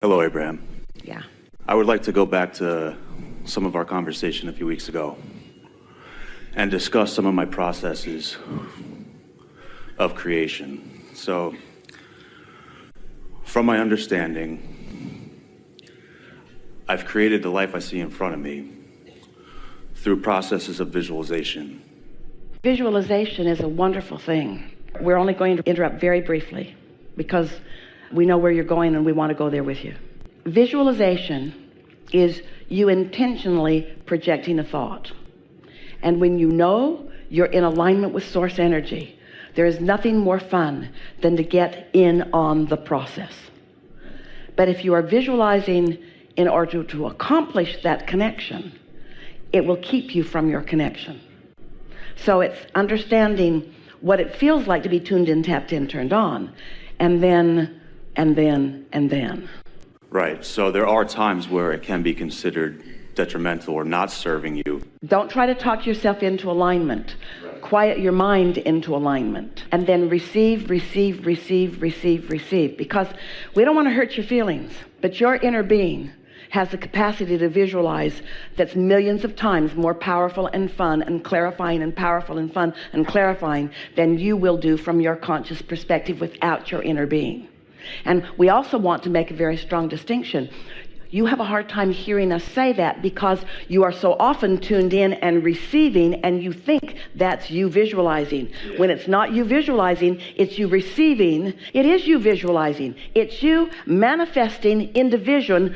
Hello, Abraham. Yeah. I would like to go back to some of our conversation a few weeks ago and discuss some of my processes of creation. So, from my understanding, I've created the life I see in front of me through processes of visualization. Visualization is a wonderful thing. We're only going to interrupt very briefly because we know where you're going and we want to go there with you. Visualization is you intentionally projecting a thought. And when you know you're in alignment with source energy, there is nothing more fun than to get in on the process. But if you are visualizing in order to accomplish that connection, it will keep you from your connection. So it's understanding what it feels like to be tuned in, tapped in, turned on, and then. Right, so there are times where it can be considered detrimental or not serving you. Don't try to talk yourself into alignment. Right. Quiet your mind into alignment. And then receive, because we don't want to hurt your feelings, but your inner being has the capacity to visualize that's millions of times more powerful and fun and clarifying and powerful and fun and clarifying than you will do from your conscious perspective without your inner being. And we also want to make a very strong distinction. You have a hard time hearing us say that because you are so often tuned in and receiving, and you think that's you visualizing. Yeah. When it's not you visualizing, it's you receiving. It is you visualizing. It's you manifesting into vision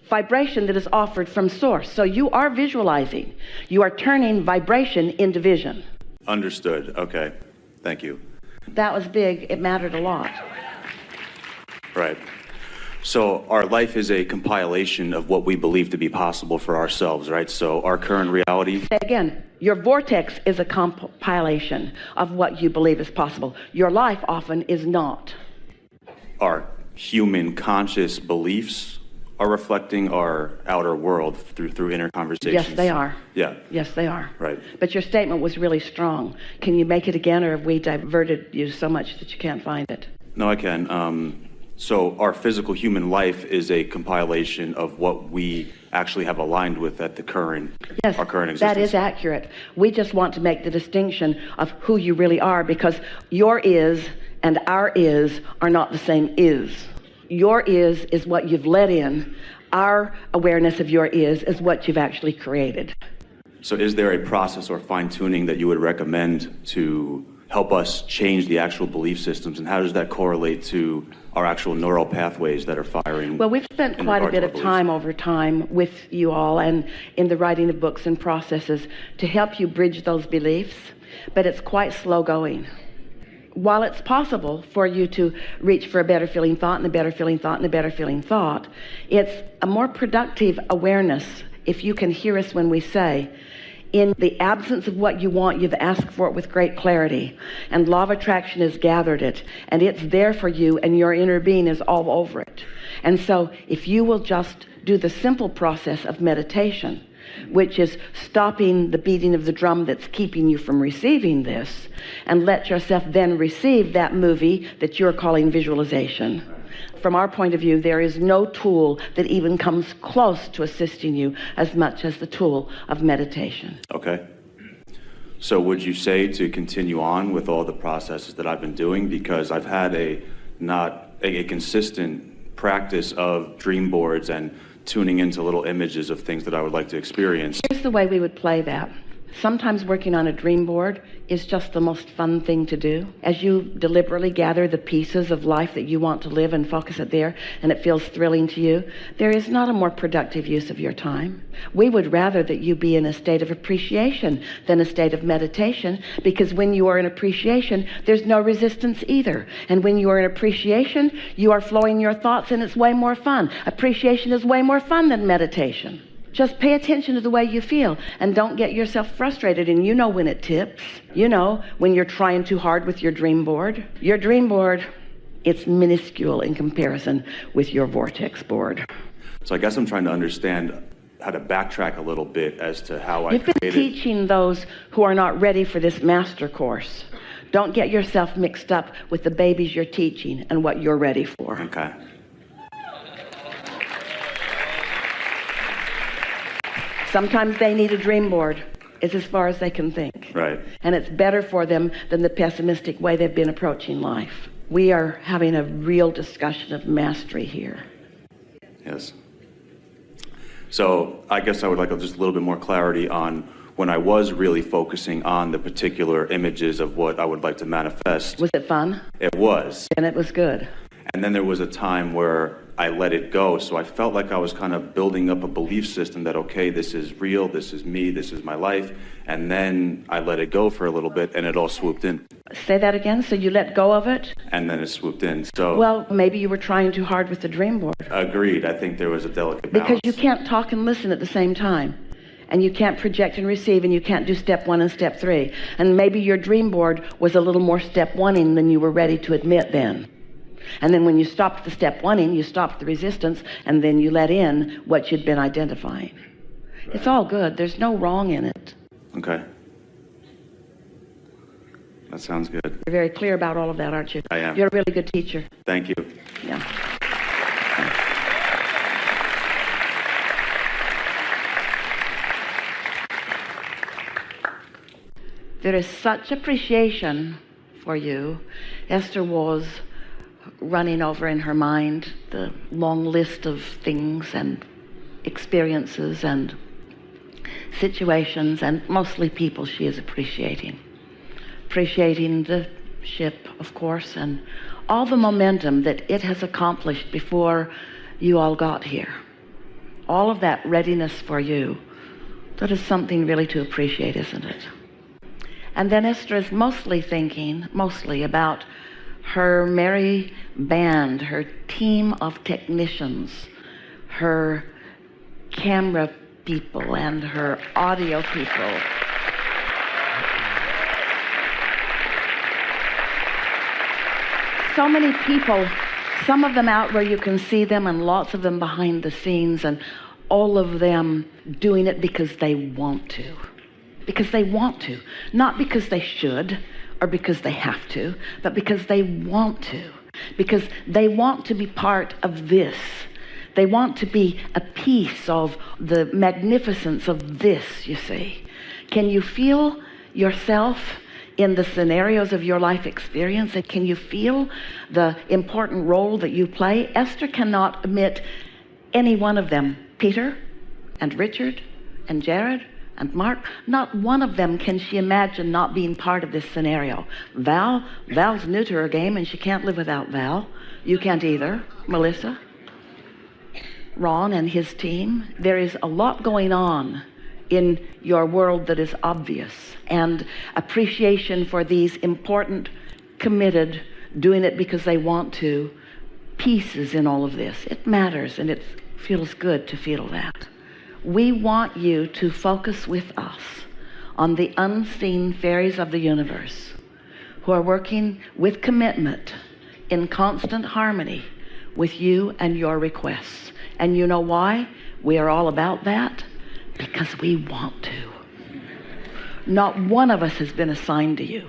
vibration that is offered from source. So you are visualizing. You are turning vibration into vision. Understood. Okay. Thank you. That was big. It mattered a lot. Right. So our life is a compilation of what we believe to be possible for ourselves, right? So our current reality. Again, your vortex is a compilation of what you believe is possible. Your life often is not. Our human conscious beliefs are reflecting our outer world through inner conversations. Yes, they are. Yeah. Yes, they are. Right. But your statement was really strong. Can you make it again, or have we diverted you so much that you can't find it? No, I can. So our physical human life is a compilation of what we actually have aligned with at the current, yes, our current existence. That is accurate. We just want to make the distinction of who you really are, because your is and our is are not the same is. Your is what you've let in. Our awareness of your is what you've actually created. So is there a process or fine-tuning that you would recommend to help us change the actual belief systems, and how does that correlate to our actual neural pathways that are firing? Well, we've spent quite a bit of time over time with you all and in the writing of books and processes to help you bridge those beliefs, but it's quite slow going. While it's possible for you to reach for a better feeling thought and a better feeling thought and a better feeling thought, it's a more productive awareness if you can hear us when we say, in the absence of what you want, you've asked for it with great clarity, and law of attraction has gathered it, and it's there for you, and your inner being is all over it. And so if you will just do the simple process of meditation, which is stopping the beating of the drum that's keeping you from receiving this, and let yourself then receive that movie that you're calling visualization. From our point of view, there is no tool that even comes close to assisting you as much as the tool of meditation. Okay. So would you say to continue on with all the processes that I've been doing? Because I've had not a consistent practice of dream boards and tuning into little images of things that I would like to experience. Here's the way we would play that. Sometimes working on a dream board is just the most fun thing to do. As you deliberately gather the pieces of life that you want to live and focus it there, and it feels thrilling to you, there is not a more productive use of your time. We would rather that you be in a state of appreciation than a state of meditation, because when you are in appreciation, there's no resistance either. And when you are in appreciation, you are flowing your thoughts, and it's way more fun. Appreciation is way more fun than meditation. Just pay attention to the way you feel and don't get yourself frustrated. And you know when it tips. You know when you're trying too hard with your dream board. Your dream board, it's minuscule in comparison with your vortex board. So I guess I'm trying to understand how to backtrack a little bit as to how I created. You've been teaching those who are not ready for this master course. Don't get yourself mixed up with the babies you're teaching and what you're ready for. Okay. Sometimes they need a dream board. It's as far as they can think. Right. And it's better for them than the pessimistic way they've been approaching life. We are having a real discussion of mastery here. Yes. So I guess I would like just a little bit more clarity on when I was really focusing on the particular images of what I would like to manifest. Was it fun? It was. And it was good. And then there was a time where I let it go. So I felt like I was kind of building up a belief system that, okay, this is real, this is me, this is my life. And then I let it go for a little bit and it all swooped in. Say that again? So you let go of it? And then it swooped in. So well, maybe you were trying too hard with the dream board. Agreed. I think there was a delicate balance. Because you can't talk and listen at the same time. And you can't project and receive, and you can't do step 1 and step 3. And maybe your dream board was a little more step 1-ing than you were ready to admit then. And then when you stopped the step 1-ing, you stopped the resistance, and then you let in what you'd been identifying. Right. It's all good. There's no wrong in it. Okay. That sounds good. You're very clear about all of that, aren't you? I am. You're a really good teacher. Thank you. Yeah. There is such appreciation for you. Esther was running over in her mind the long list of things and experiences and situations and mostly people she is appreciating. Appreciating the ship, of course, and all the momentum that it has accomplished before you all got here. All of that readiness for you. That is something really to appreciate, isn't it? And then Esther is mostly thinking, about her merry band, her team of technicians, her camera people and her audio people. So many people, some of them out where you can see them and lots of them behind the scenes, and all of them doing it because they want to. Because they want to. Not because they should or because they have to, but because they want to. Because they want to be part of this. They want to be a piece of the magnificence of this, you see. Can you feel yourself in the scenarios of your life experience? And can you feel the important role that you play? Esther cannot omit any one of them. Peter and Richard and Jared and Mark, not one of them can she imagine not being part of this scenario. Val's new to her game and she can't live without Val. You can't either. Melissa, Ron and his team. There is a lot going on in your world that is obvious, and appreciation for these important, committed, doing it because they want to, pieces in all of this. It matters, and it feels good to feel that. We want you to focus with us on the unseen fairies of the universe who are working with commitment in constant harmony with you and your requests. And you know why we are all about that? Because we want to. Not one of us has been assigned to you.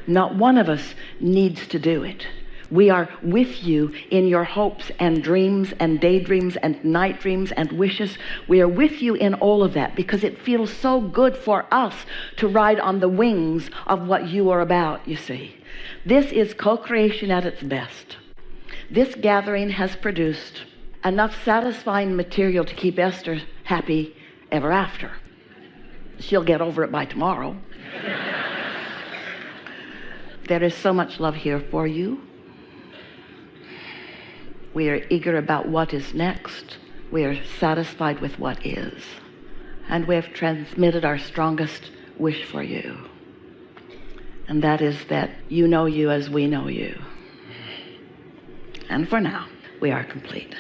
Not one of us needs to do it. We are with you in your hopes and dreams and daydreams and night dreams and wishes. We are with you in all of that because it feels so good for us to ride on the wings of what you are about, you see. This is co-creation at its best. This gathering has produced enough satisfying material to keep Esther happy ever after. She'll get over it by tomorrow. There is so much love here for you. We are eager about what is next. We are satisfied with what is. And we have transmitted our strongest wish for you. And that is that you know you as we know you. And for now, we are complete.